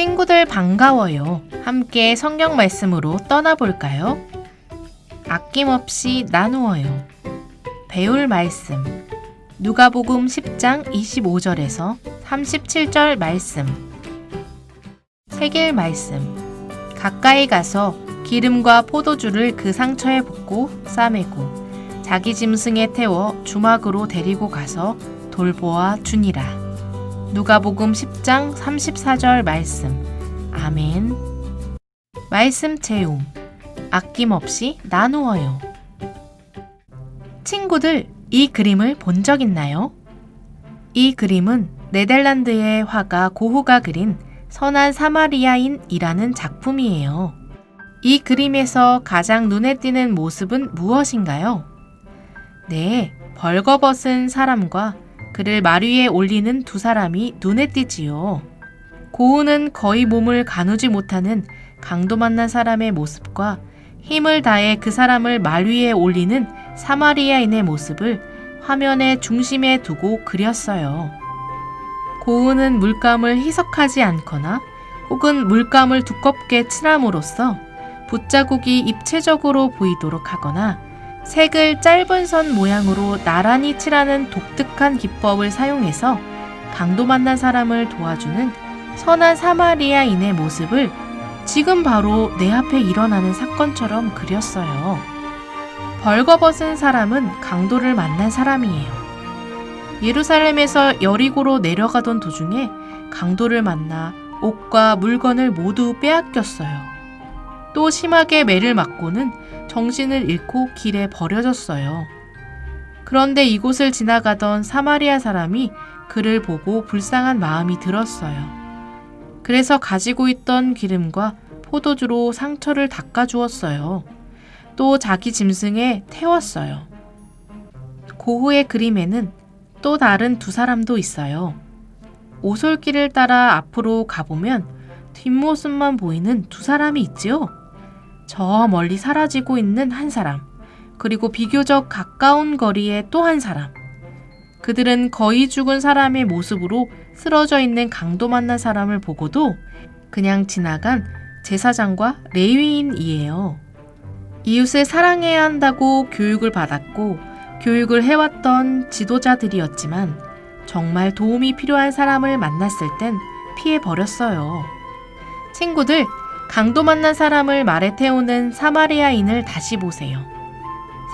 친구들 반가워요. 함께 성경 말씀으로 떠나볼까요? 아낌없이 나누어요. 배울 말씀. 누가복음 10장 25절에서 37절 말씀. 새길 말씀. 가까이 가서 기름과 포도주를 그 상처에 붓고 싸매고 자기 짐승에 태워 주막으로 데리고 가서 돌보아 주니라. 누가복음 10장 34절 말씀. 아멘. 말씀 채움. 아낌없이 나누어요. 친구들, 이 그림을 본 적 있나요? 이 그림은 네덜란드의 화가 고흐가 그린 선한 사마리아인이라는 작품이에요. 이 그림에서 가장 눈에 띄는 모습은 무엇인가요? 네, 벌거벗은 사람과 그를 말 위에 올리는 두 사람이 눈에 띄지요. 고흐는 거의 몸을 가누지 못하는 강도 만난 사람의 모습과 힘을 다해 그 사람을 말 위에 올리는 사마리아인의 모습을 화면의 중심에 두고 그렸어요. 고흐는 물감을 희석하지 않거나 혹은 물감을 두껍게 칠함으로써 붓자국이 입체적으로 보이도록 하거나 색을 짧은 선 모양으로 나란히 칠하는 독특한 기법을 사용해서 강도 만난 사람을 도와주는 선한 사마리아인의 모습을 지금 바로 내 앞에 일어나는 사건처럼 그렸어요. 벌거벗은 사람은 강도를 만난 사람이에요. 예루살렘에서 여리고로 내려가던 도중에 강도를 만나 옷과 물건을 모두 빼앗겼어요. 또 심하게 매를 맞고는 정신을 잃고 길에 버려졌어요. 그런데 이곳을 지나가던 사마리아 사람이 그를 보고 불쌍한 마음이 들었어요. 그래서 가지고 있던 기름과 포도주로 상처를 닦아주었어요. 또 자기 짐승에 태웠어요. 고흐의 그림에는 또 다른 두 사람도 있어요. 오솔길을 따라 앞으로 가보면 뒷모습만 보이는 두 사람이 있지요. 저 멀리 사라지고 있는 한 사람, 그리고 비교적 가까운 거리에 또 한 사람. 그들은 거의 죽은 사람의 모습으로 쓰러져 있는 강도 만난 사람을 보고도 그냥 지나간 제사장과 레위인이에요. 이웃을 사랑해야 한다고 교육을 받았고 교육을 해왔던 지도자들이었지만 정말 도움이 필요한 사람을 만났을 땐 피해버렸어요. 친구들, 강도 만난 사람을 말에 태우는 사마리아인을 다시 보세요.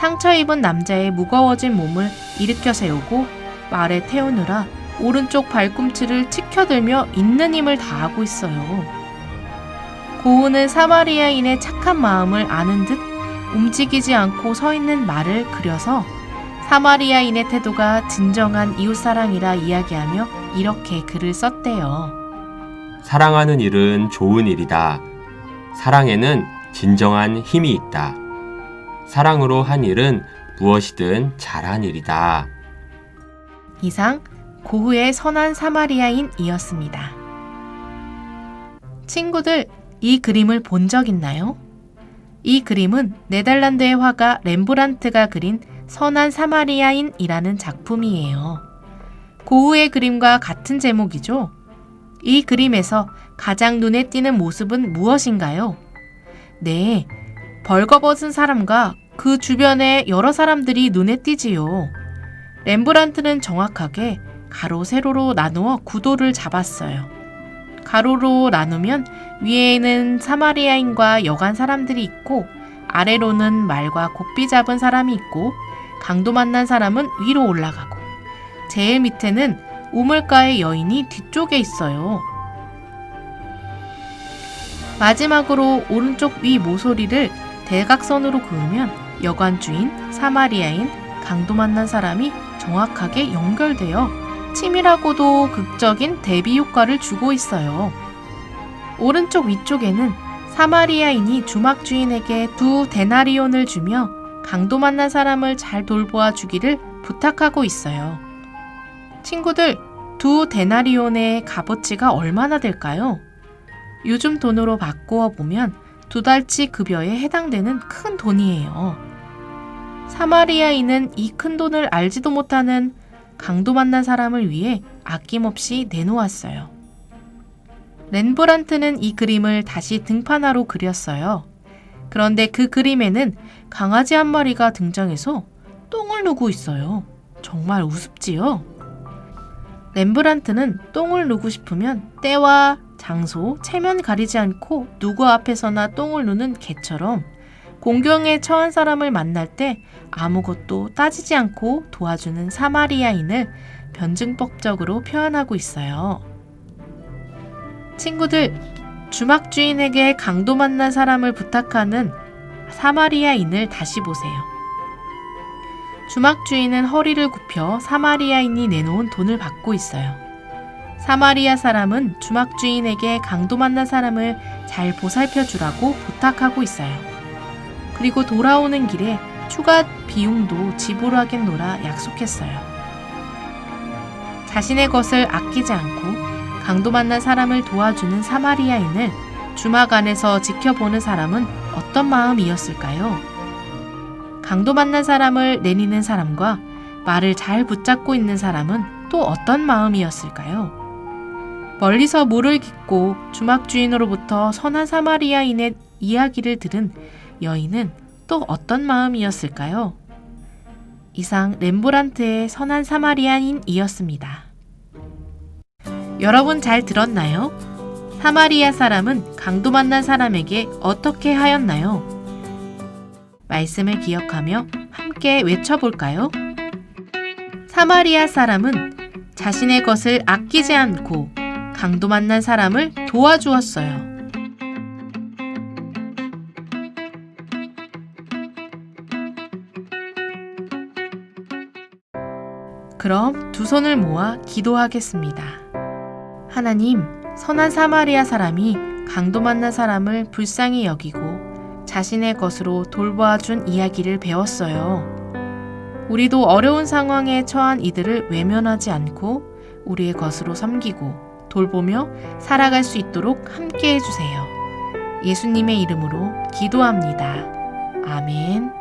상처 입은 남자의 무거워진 몸을 일으켜 세우고 말에 태우느라 오른쪽 발꿈치를 치켜들며 있는 힘을 다하고 있어요. 고흐는 사마리아인의 착한 마음을 아는 듯 움직이지 않고 서 있는 말을 그려서 사마리아인의 태도가 진정한 이웃사랑이라 이야기하며 이렇게 글을 썼대요. 사랑하는 일은 좋은 일이다. 사랑에는 진정한 힘이 있다. 사랑으로 한 일은 무엇이든 잘한 일이다. 이상 고흐의 선한 사마리아인이었습니다. 친구들, 이 그림을 본 적 있나요? 이 그림은 네덜란드의 화가 렘브란트가 그린 선한 사마리아인이라는 작품이에요. 고흐의 그림과 같은 제목이죠. 이 그림에서 가장 눈에 띄는 모습은 무엇인가요? 네, 벌거벗은 사람과 그 주변에 여러 사람들이 눈에 띄지요. 렘브란트는 정확하게 가로 세로로 나누어 구도를 잡았어요. 가로로 나누면 위에는 사마리아인과 여간 사람들이 있고 아래로는 말과 고삐 잡은 사람이 있고 강도 만난 사람은 위로 올라가고 제일 밑에는 우물가의 여인이 뒤쪽에 있어요. 마지막으로 오른쪽 위 모서리를 대각선으로 그으면 여관 주인, 사마리아인, 강도 만난 사람이 정확하게 연결되어 치밀하고도 극적인 대비 효과를 주고 있어요. 오른쪽 위쪽에는 사마리아인이 주막 주인에게 2 데나리온을 주며 강도 만난 사람을 잘 돌보아 주기를 부탁하고 있어요. 친구들, 2 데나리온의 값어치가 얼마나 될까요? 요즘 돈으로 바꾸어 보면 2달치 급여에 해당되는 큰 돈이에요. 사마리아인은 이 큰 돈을 알지도 못하는 강도 만난 사람을 위해 아낌없이 내놓았어요. 렘브란트는 이 그림을 다시 등판화로 그렸어요. 그런데 그 그림에는 강아지 한 마리가 등장해서 똥을 누고 있어요. 정말 우습지요? 렘브란트는 똥을 누고 싶으면 때와 장소, 체면 가리지 않고 누구 앞에서나 똥을 누는 개처럼 공경에 처한 사람을 만날 때 아무것도 따지지 않고 도와주는 사마리아인을 변증법적으로 표현하고 있어요. 친구들, 주막 주인에게 강도 만난 사람을 부탁하는 사마리아인을 다시 보세요. 주막 주인은 허리를 굽혀 사마리아인이 내놓은 돈을 받고 있어요. 사마리아 사람은 주막 주인에게 강도 만난 사람을 잘 보살펴 주라고 부탁하고 있어요. 그리고 돌아오는 길에 추가 비용도 지불하겠노라 약속했어요. 자신의 것을 아끼지 않고 강도 만난 사람을 도와주는 사마리아인을 주막 안에서 지켜보는 사람은 어떤 마음이었을까요? 강도 만난 사람을 내리는 사람과 말을 잘 붙잡고 있는 사람은 또 어떤 마음이었을까요? 멀리서 물을 깃고 주막 주인으로부터 선한 사마리아인의 이야기를 들은 여인은 또 어떤 마음이었을까요? 이상 렘브란트의 선한 사마리아인이었습니다. 여러분 잘 들었나요? 사마리아 사람은 강도 만난 사람에게 어떻게 하였나요? 말씀을 기억하며 함께 외쳐볼까요? 사마리아 사람은 자신의 것을 아끼지 않고 강도 만난 사람을 도와주었어요. 그럼 두 손을 모아 기도하겠습니다. 하나님, 선한 사마리아 사람이 강도 만난 사람을 불쌍히 여기고 자신의 것으로 돌보아준 이야기를 배웠어요. 우리도 어려운 상황에 처한 이들을 외면하지 않고 우리의 것으로 섬기고 돌보며 살아갈 수 있도록 함께 해주세요. 예수님의 이름으로 기도합니다. 아멘.